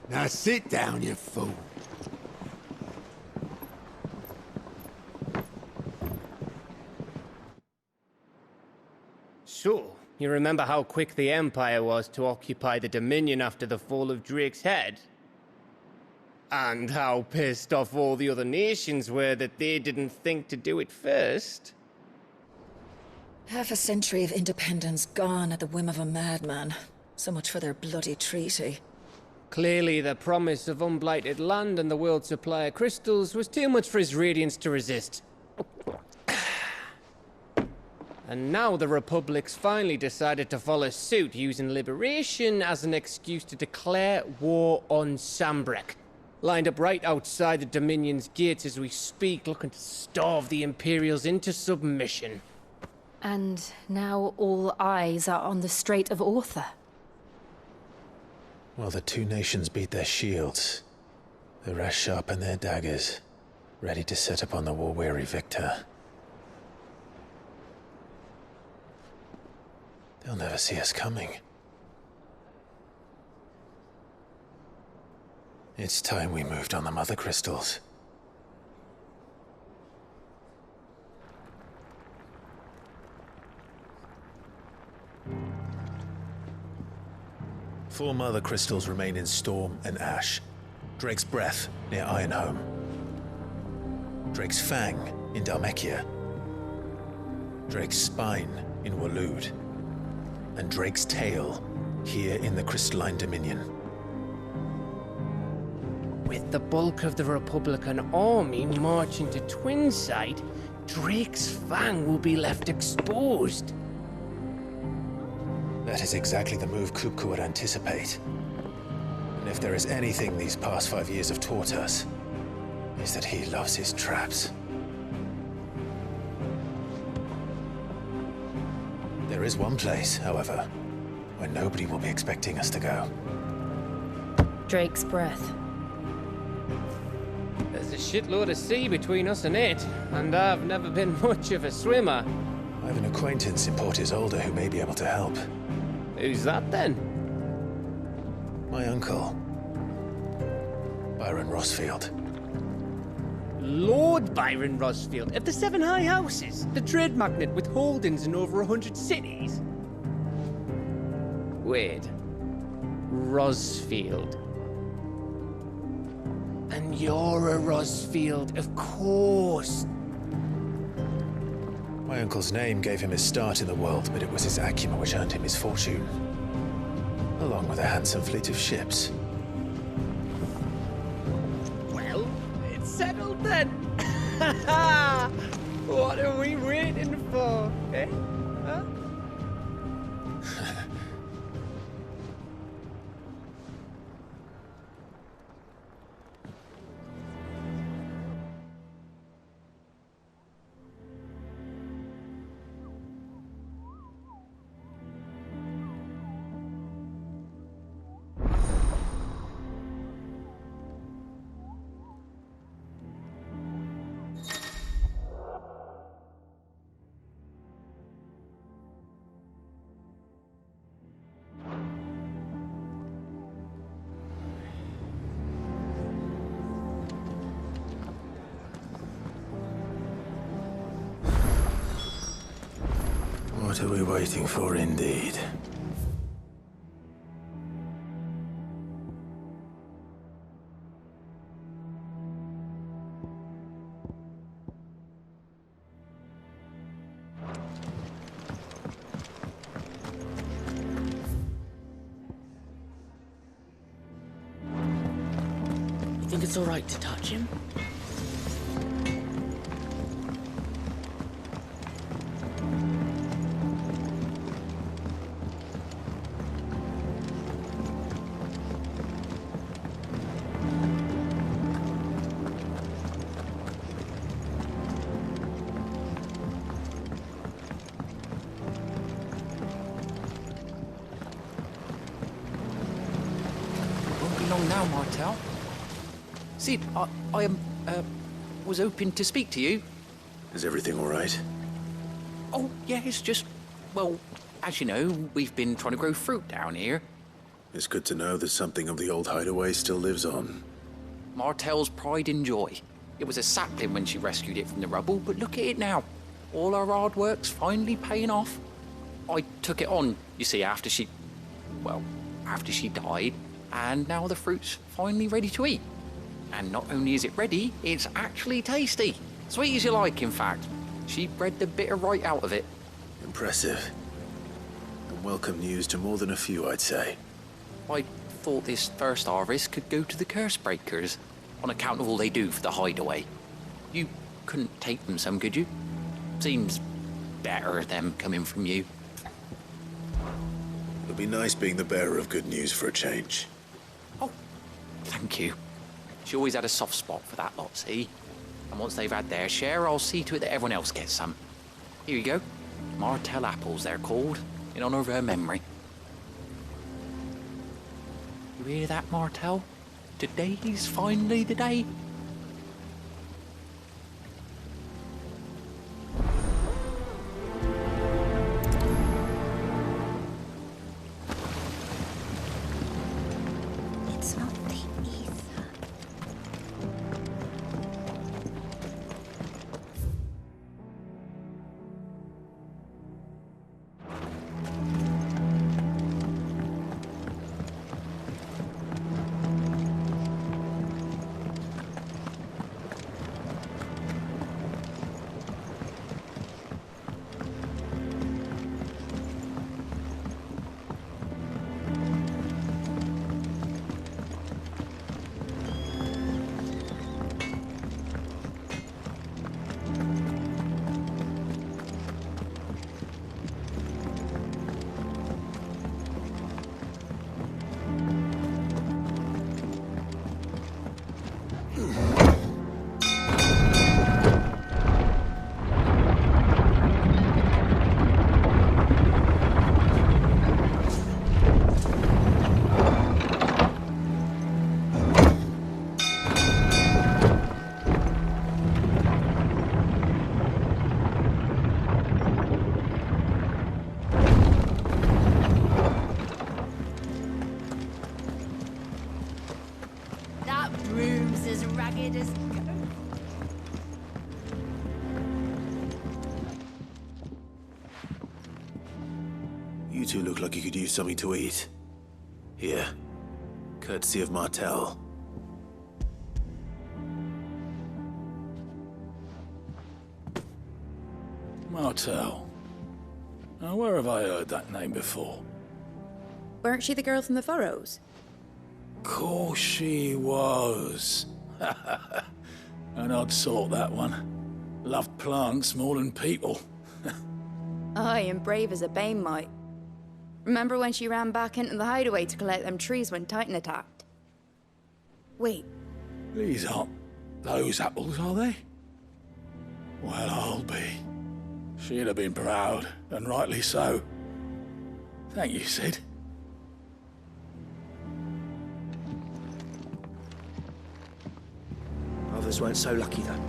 Now sit down, you fool. So, you remember how quick the Empire was to occupy the Dominion after the fall of Drake's head? And how pissed off all the other nations were that they didn't think to do it first? Half a century of independence gone at the whim of a madman. So much for their bloody treaty. Clearly, the promise of unblighted land and the world's supply of crystals was too much for his radiance to resist. And now the Republic's finally decided to follow suit, using liberation as an excuse to declare war on Sambrek. Lined up right outside the Dominion's gates as we speak, looking to starve the Imperials into submission. And now all eyes are on the Strait of Author. Well, the two nations beat their shields. The rest sharpen their daggers, ready to set upon the war-weary victor. They'll never see us coming. It's time we moved on the mother crystals. Four mother crystals remain in Storm and Ash. Drake's Breath near Ironhome. Drake's Fang in Dhalmekia. Drake's Spine in Waloed. And Drake's Tail here in the Crystalline Dominion. With the bulk of the Republican army marching to Twinside, Drake's Fang will be left exposed. That is exactly the move Kupka would anticipate. And if there is anything these past 5 years have taught us, is that he loves his traps. There is one place, however, where nobody will be expecting us to go. Drake's Breath. There's a shitload of sea between us and it, and I've never been much of a swimmer. I have an acquaintance in Port Isolde who may be able to help. Who's that then? My uncle, Byron Rosfield. Lord Byron Rosfield of the Seven High Houses, the trade magnate with holdings in over 100 cities. Wait, Rosfield. And you're a Rosfield, of course. My uncle's name gave him his start in the world, but it was his acumen which earned him his fortune, along with a handsome fleet of ships. Well, it's settled then. What are we waiting for, eh? Huh? What are we waiting for, indeed? You think it's all right to touch him? Now, Martel. Sid, I was hoping to speak to you. Is everything all right? Oh, yeah, it's just, well, as you know, we've been trying to grow fruit down here. It's good to know that something of the old hideaway still lives on. Martel's pride and joy. It was a sapling when she rescued it from the rubble, but look at it now. All our hard work's finally paying off. I took it on, you see, after she died. And now the fruit's finally ready to eat. And not only is it ready, it's actually tasty. Sweet as you like, in fact. She bred the bitter right out of it. Impressive. And welcome news to more than a few, I'd say. I thought this first harvest could go to the curse breakers, on account of all they do for the hideaway. You couldn't take them some, could you? Seems better them coming from you. It'll be nice being the bearer of good news for a change. Thank you. She always had a soft spot for that lot, see? And once they've had their share, I'll see to it that everyone else gets some. Here you go. Martel apples, they're called, in honor of her memory. You hear that, Martel? Today's finally the day. It's not the ether. You two look like you could use something to eat. Here, courtesy of Martel. Martel. Now, where have I heard that name before? Weren't she the girl from the Furrows? Course she was. An odd sort, that one. Loved plants more than people. Aye, and brave as a bane might. Remember when she ran back into the hideaway to collect them trees when Titan attacked? Wait. These aren't those apples, are they? Well, I'll be. She'd have been proud, and rightly so. Thank you, Sid. Others weren't so lucky, though.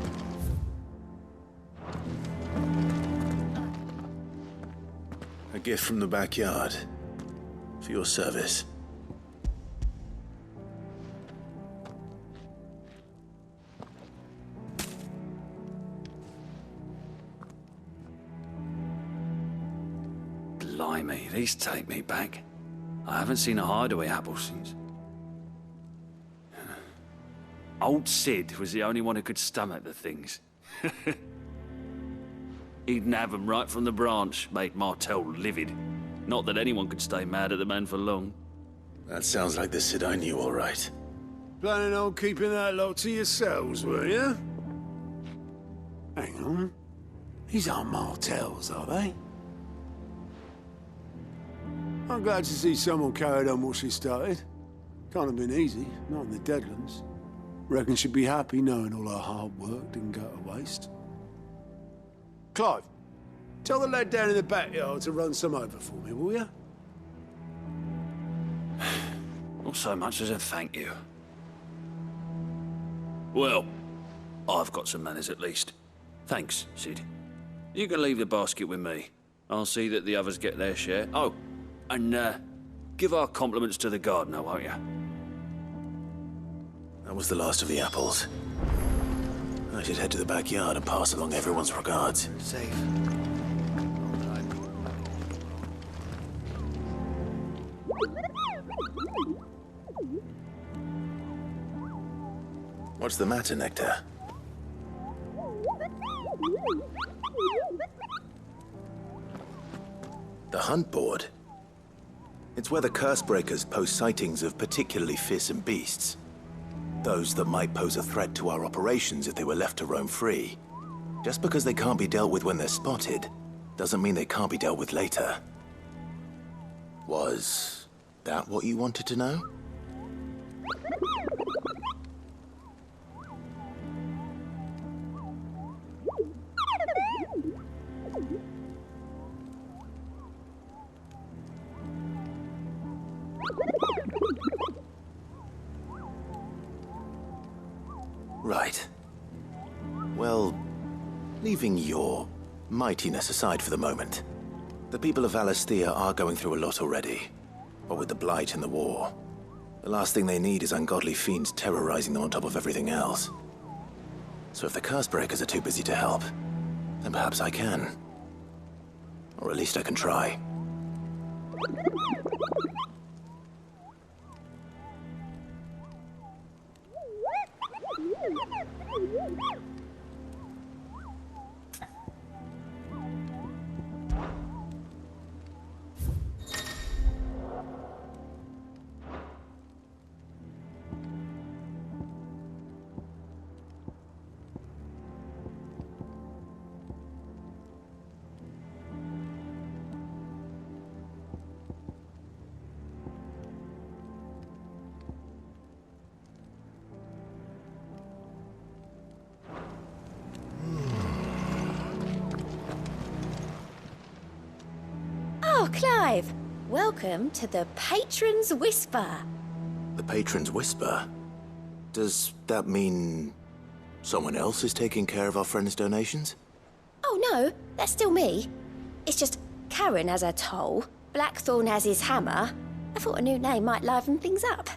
A gift from the backyard. For your service. Please take me back. I haven't seen a hideaway apple since. Old Sid was the only one who could stomach the things. He'd nab them right from the branch, made Martel livid. Not that anyone could stay mad at the man for long. That sounds like the Sid I knew, all right. Planning on keeping that lot to yourselves, were you? Hang on. These aren't Martels, are they? I'm glad to see someone carried on what she started. Can't have been easy, not in the Deadlands. Reckon she'd be happy knowing all her hard work didn't go to waste. Clive, tell the lad down in the backyard to run some over for me, will you? Not so much as a thank you. Well, I've got some manners at least. Thanks, Sid. You can leave the basket with me. I'll see that the others get their share. Oh, and give our compliments to the gardener, won't you? That was the last of the apples. I should head to the backyard and pass along everyone's regards. Safe. What's the matter, Nectar? The hunt board? It's where the curse breakers post sightings of particularly fearsome beasts. Those that might pose a threat to our operations if they were left to roam free. Just because they can't be dealt with when they're spotted, doesn't mean they can't be dealt with later. Was that what you wanted to know? Right. Well, leaving your mightiness aside for the moment, the people of Valisthea are going through a lot already. What with the Blight and the war, the last thing they need is ungodly fiends terrorizing them on top of everything else. So if the Cursebreakers are too busy to help, then perhaps I can. Or at least I can try. Oh, Clive! Welcome to the Patron's Whisper. The Patron's Whisper? Does that mean someone else is taking care of our friend's donations? Oh no, that's still me. It's just Karen has her toll, Blackthorn has his hammer. I thought a new name might liven things up.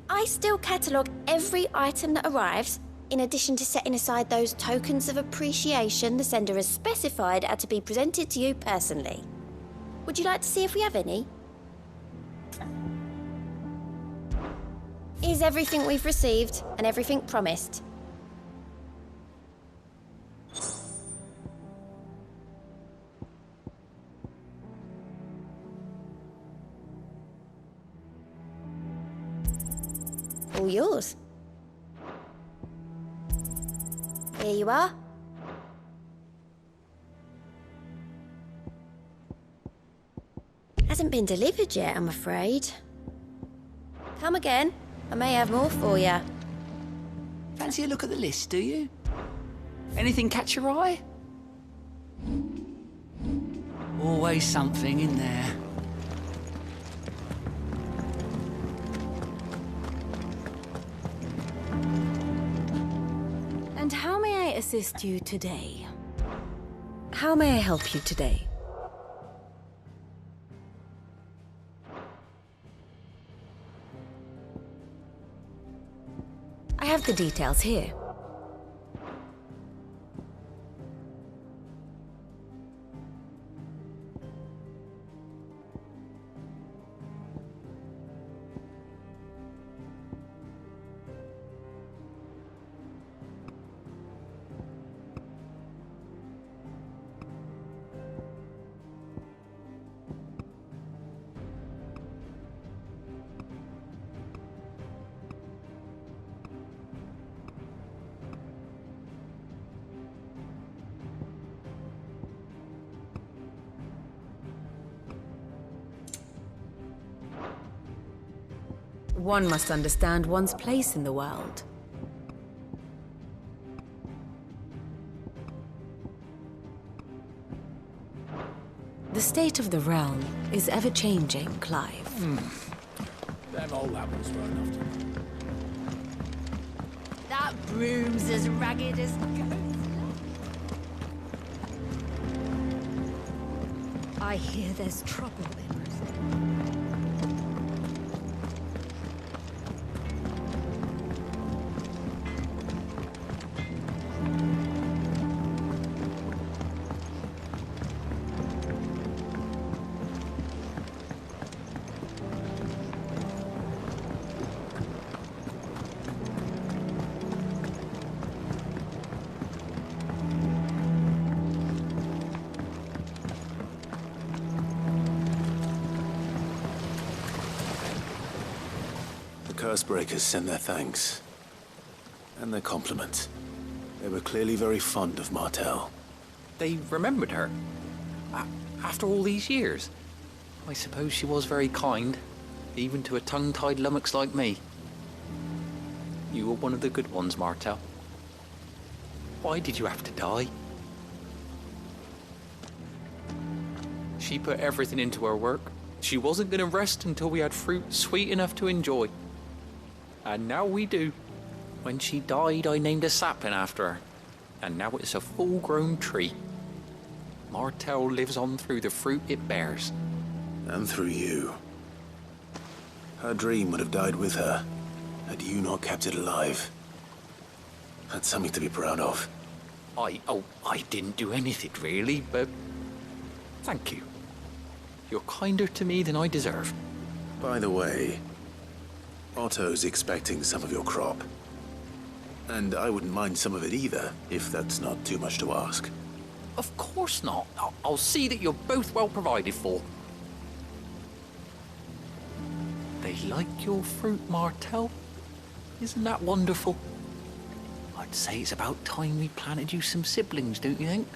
I still catalogue every item that arrives, in addition to setting aside those tokens of appreciation the sender has specified are to be presented to you personally. Would you like to see if we have any? Here's everything we've received and everything promised. All yours. Here you are. Hasn't been delivered yet, I'm afraid. Come again. I may have more for you. Fancy a look at the list, do you? Anything catch your eye? Always something in there. And how may I assist you today? How may I help you today? I have the details here. One must understand one's place in the world. The state of the realm is ever-changing, Clive. Them old apples were enough to... That broom's as ragged as ghosts. I hear there's trouble in Brazil. Cursebreakers send their thanks. And their compliments. They were clearly very fond of Martel. They remembered her. After all these years. I suppose she was very kind, even to a tongue-tied lummox like me. You were one of the good ones, Martel. Why did you have to die? She put everything into her work. She wasn't going to rest until we had fruit sweet enough to enjoy. And now we do. When she died, I named a sapling after her. And now it's a full-grown tree. Martel lives on through the fruit it bears. And through you. Her dream would have died with her, had you not kept it alive. That's something to be proud of. I didn't do anything really, but thank you. You're kinder to me than I deserve. By the way, Otto's expecting some of your crop. And I wouldn't mind some of it either, if that's not too much to ask. Of course not. I'll see that you're both well provided for. They like your fruit, Martel. Isn't that wonderful? I'd say it's about time we planted you some siblings, don't you think?